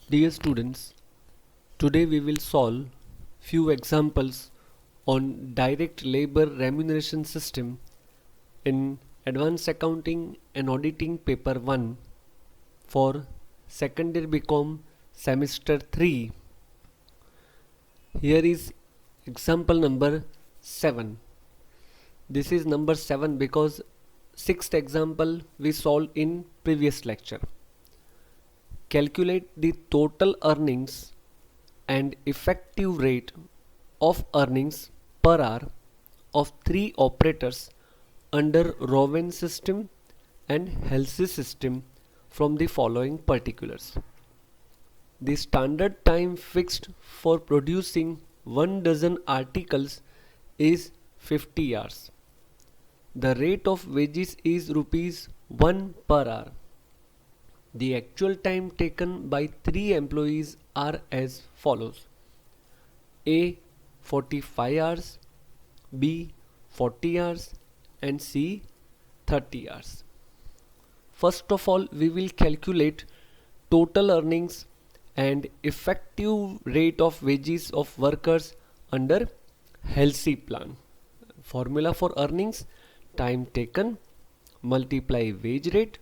Dear students, today we will solve few examples on direct labor remuneration system in Advanced Accounting and Auditing Paper 1 for second year BCom semester 3. Here is example number 7. This is number 7 because sixth example we solved in previous lecture. Calculate the total earnings and effective rate of earnings per hour of three operators under Rowan system and Halsey system from the following particulars. The standard time fixed for producing 1 dozen articles is 50 hours. The rate of wages is rupees 1 per hour. The actual time taken by 3 employees are as follows: A 45 hours, B 40 hours and C 30 hours. First of all, we will calculate total earnings and effective rate of wages of workers under Halsey plan. Formula for earnings: time taken multiply wage rate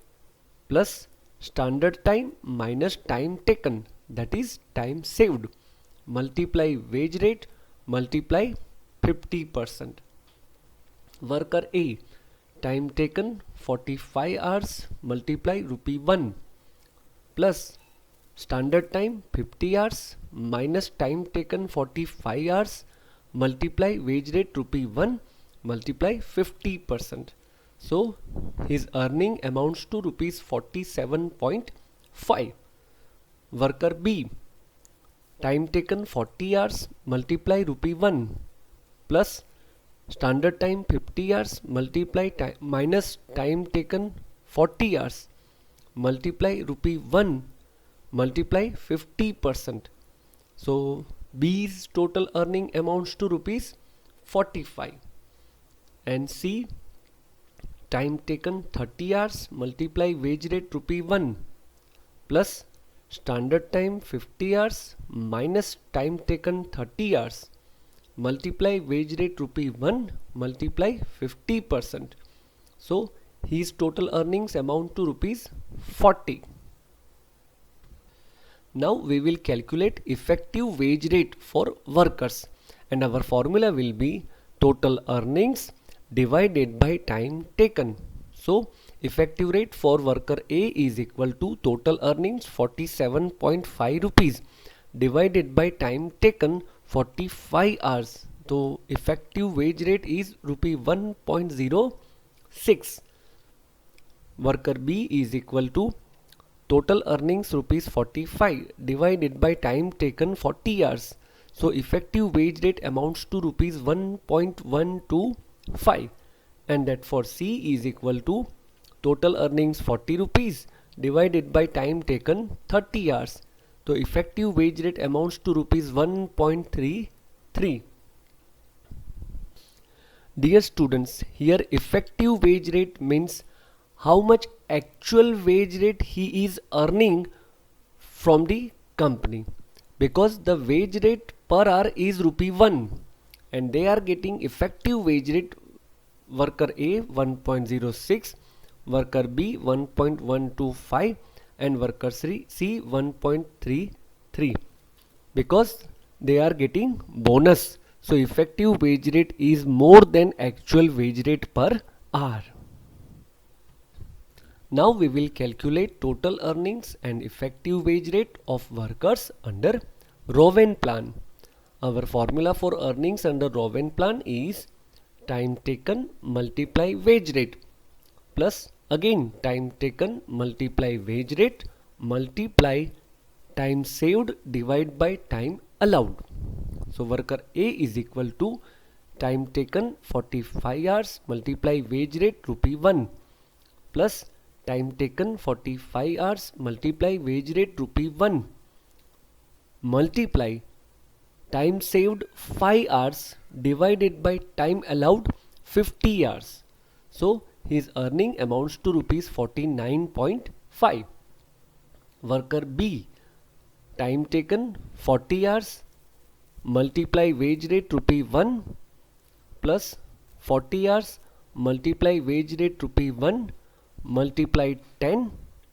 plus standard time minus time taken, that is time saved, multiply wage rate multiply 50%. Worker A, time taken 45 hours multiply rupee 1 plus standard time 50 hours minus time taken 45 hours multiply wage rate rupee 1 multiply 50%. So his earning amounts to rupees 47.5. Worker B, time taken 40 hours multiply rupee 1 plus standard time 50 hours multiply minus time taken 40 hours multiply rupee 1 multiply 50%. So B's total earning amounts to rupees 45. And C, time taken 30 hours multiply wage rate rupee 1 plus standard time 50 hours minus time taken 30 hours multiply wage rate rupee 1 multiply 50%. So his total earnings amount to rupees 40. Now we will calculate effective wage rate for workers, and our formula will be total earnings divided by time taken. So effective rate for worker A is equal to total earnings 47.5 rupees divided by time taken 45 hours. So effective wage rate is rupee 1.06. Worker B is equal to total earnings rupees 45 divided by time taken 40 hours. So effective wage rate amounts to rupees 1.125, and that for C is equal to total earnings 40 rupees divided by time taken 30 hours. So effective wage rate amounts to rupees 1.33. Dear students, here effective wage rate means how much actual wage rate he is earning from the company, because the wage rate per hour is rupee 1 and they are getting effective wage rate worker A 1.06, worker B 1.125 and worker C 1.33, because they are getting bonus. So effective wage rate is more than actual wage rate per hour. Now we will calculate total earnings and effective wage rate of workers under Rowan plan. Our formula for earnings under Rowan plan is time taken multiply wage rate plus again time taken multiply wage rate multiply time saved divided by time allowed. So worker A is equal to time taken 45 hours multiply wage rate rupee 1 plus time taken 45 hours multiply wage rate rupee 1 multiply time saved 5 hours divided by time allowed 50 hours. So his earning amounts to rupees 49.5. Worker B, time taken 40 hours, multiply wage rate rupee 1 plus 40 hours multiply wage rate rupee 1 multiply 10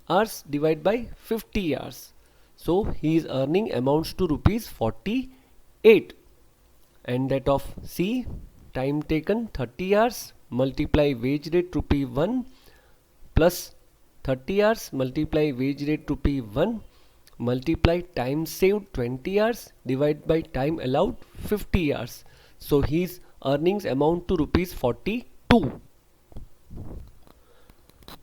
hours divided by 50 hours. So his earning amounts to rupees 48. And that of C, time taken 30 hours multiply wage rate rupee 1 plus 30 hours multiply wage rate rupee 1 multiply time saved 20 hours divided by time allowed 50 hours. So his earnings amount to rupees 42.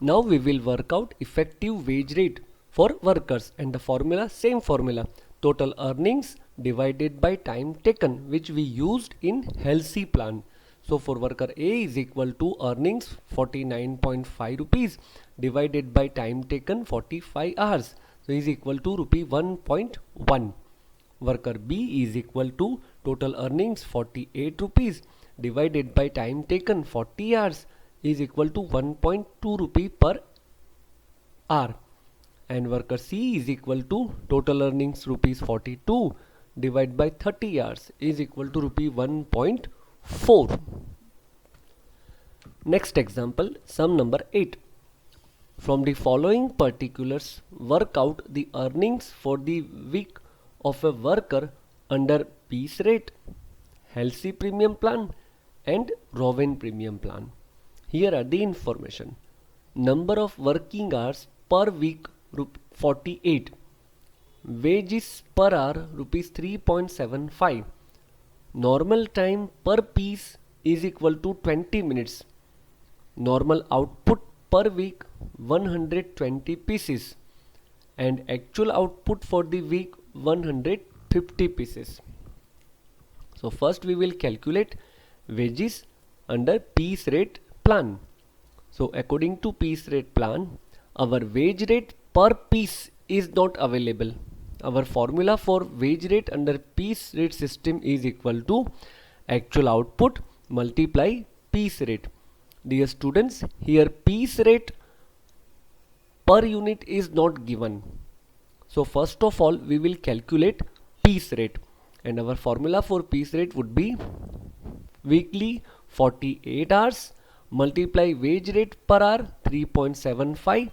Now we will work out effective wage rate for workers, and the formula, same formula, total earnings divided by time taken, which we used in Halsey plan. So for worker A is equal to earnings 49.5 rupees divided by time taken 45 hours. So is equal to rupee 1.1. Worker B is equal to total earnings 48 rupees divided by time taken 40 hours is equal to 1.2 rupee per hour. And worker C is equal to total earnings rupees 42 divided by 30 hours is equal to rupee 1.4. Next example, sum number 8. From the following particulars, work out the earnings for the week of a worker under piece rate, Halsey premium plan and Rowan premium plan. Here are the information. Number of working hours per week 48. Wages per hour rupees 3.75. Normal time per piece is equal to 20 minutes. Normal output per week 120 pieces and actual output for the week 150 pieces. So first we will calculate wages under piece rate plan. So according to piece rate plan, our wage rate per piece is not available. Our formula for wage rate under piece rate system is equal to actual output multiply piece rate. Dear students, here piece rate per unit is not given. So first of all we will calculate piece rate, and our formula for piece rate would be weekly 48 hours multiply wage rate per hour 3.75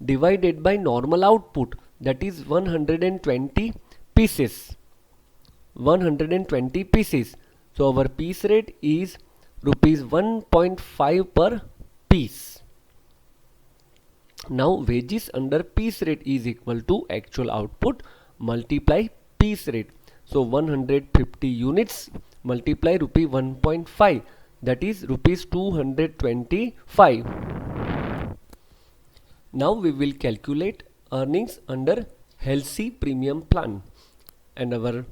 divided by normal output, that is 120 pieces. 120 pieces. So our piece rate is rupees 1.5 per piece. Now wages under piece rate is equal to actual output multiply piece rate. So 150 units multiply rupee 1.5, that is rupees 225. Now we will calculate earnings under Halsey premium plan, and our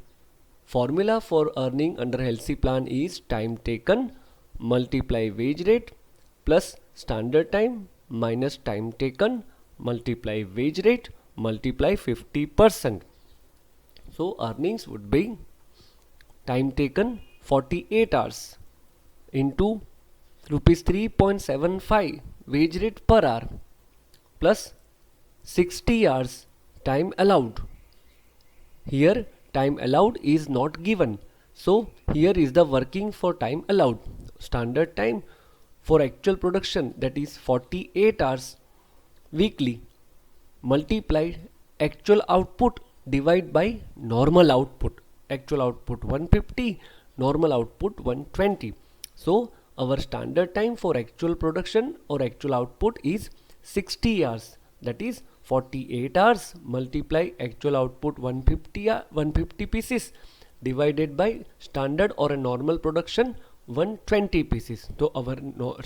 formula for earning under Halsey plan is time taken multiply wage rate plus standard time minus time taken multiply wage rate multiply 50%. So earnings would be time taken 48 hours into rupees 3.75 wage rate per hour plus 60 hours time allowed. Here time allowed is not given, so here is the working for time allowed. Standard time for actual production, that is 48 hours weekly multiplied actual output divided by normal output. Actual output 150, normal output 120. So our standard time for actual production or actual output is 60 hours, that is 48 hours multiply actual output 150 pieces divided by standard or a normal production 120 pieces. So our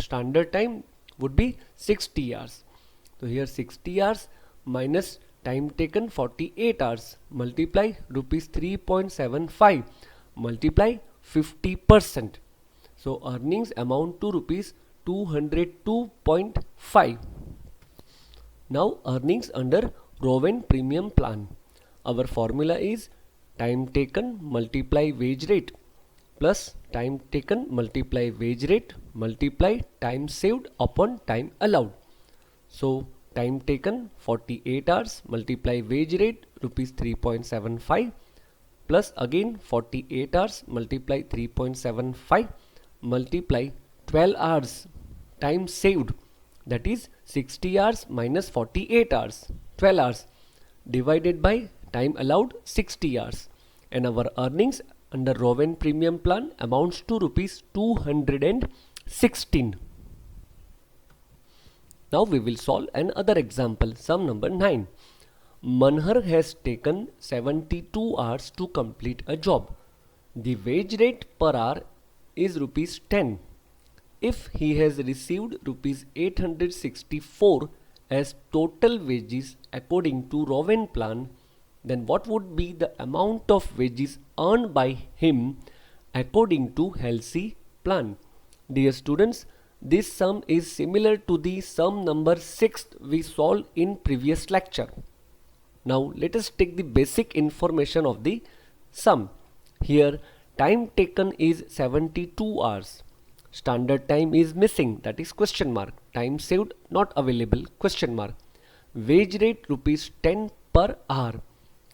standard time would be 60 hours. So here 60 hours minus time taken 48 hours multiply rupees 3.75 multiply 50%. So earnings amount to rupees 202.5. Now earnings under Rowan premium plan. Our formula is time taken multiply wage rate plus time taken multiply wage rate multiply time saved upon time allowed. So time taken 48 hours, multiply wage rate rupees 3.75, plus again 48 hours, multiply 3.75, multiply 12 hours time saved, that is 60 hours minus 48 hours, 12 hours, divided by time allowed 60 hours, and our earnings under Rowan Premium Plan amounts to rupees 216. Now we will solve another example, sum number 9. Manhar has taken 72 hours to complete a job. The wage rate per hour is rupees 10. If he has received rupees 864 as total wages according to Rowan Plan, then what would be the amount of wages earned by him according to Halsey Plan? Dear students, this sum is similar to the sum number 6 we solved in previous lecture. Now let us take the basic information of the sum. Here time taken is 72 hours. Standard time is missing, that is question mark. Time saved not available, question mark. Wage rate rupees 10 per hour,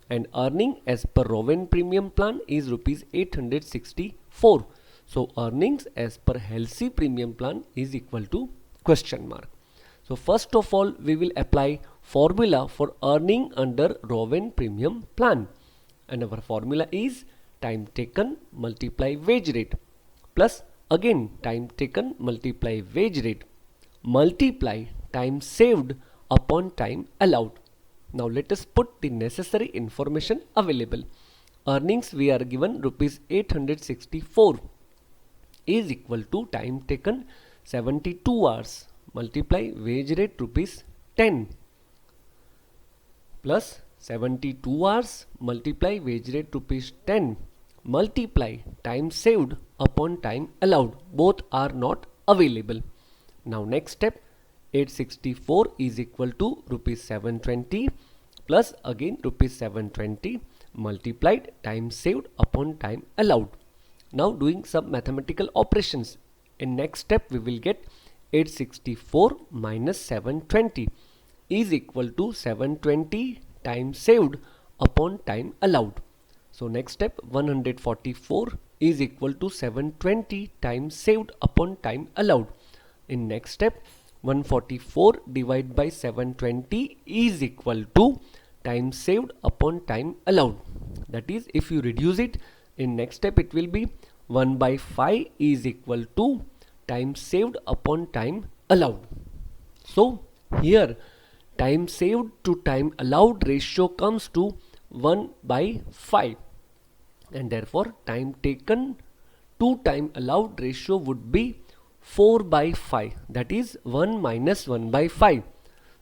and earning as per Rowan Premium Plan is rupees 864. So earnings as per Halsey Premium Plan is equal to question mark. So first of all we will apply formula for earning under Rowan Premium Plan, and our formula is time taken multiply wage rate plus again time taken multiply wage rate multiply time saved upon time allowed. Now let us put the necessary information available. Earnings we are given rupees 864 is equal to time taken 72 hours multiply wage rate rupees 10 plus 72 hours multiply wage rate rupees 10 multiply time saved upon time allowed. Both are not available. Now next step, 864 is equal to rupees 720 plus again rupees 720 multiplied time saved upon time allowed. Now doing some mathematical operations. In next step we will get 864 minus 720 is equal to 720 time saved upon time allowed. So next step 144 is equal to 720 time saved upon time allowed. In next step 144 divided by 720 is equal to time saved upon time allowed. That is, if you reduce it, in next step it will be 1 by 5 is equal to time saved upon time allowed. So here time saved to time allowed ratio comes to 1 by 5, and therefore time taken to time allowed ratio would be 4 by 5, that is 1 minus 1 by 5.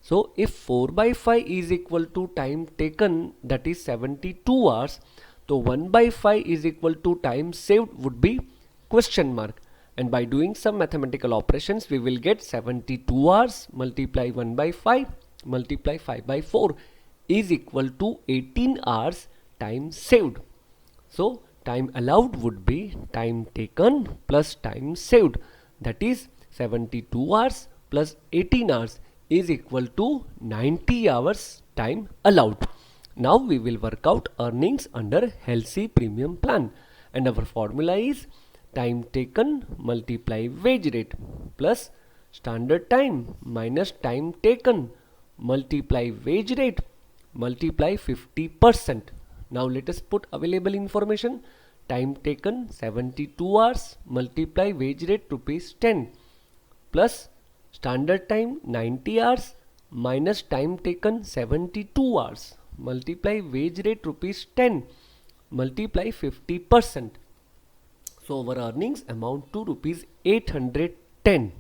So if 4 by 5 is equal to time taken, that is 72 hours, so 1 by 5 is equal to time saved would be question mark, and by doing some mathematical operations we will get 72 hours multiply 1 by 5 multiply 5 by 4 is equal to 18 hours time saved. So time allowed would be time taken plus time saved, that is 72 hours plus 18 hours is equal to 90 hours time allowed. Now we will work out earnings under Halsey Premium Plan, and our formula is time taken multiply wage rate plus standard time minus time taken multiply wage rate multiply 50%. Now let us put available information. Time taken 72 hours multiply wage rate rupees 10 plus standard time 90 hours minus time taken 72 hours multiply wage rate rupees 10 multiply 50%. So our earnings amount to rupees 810.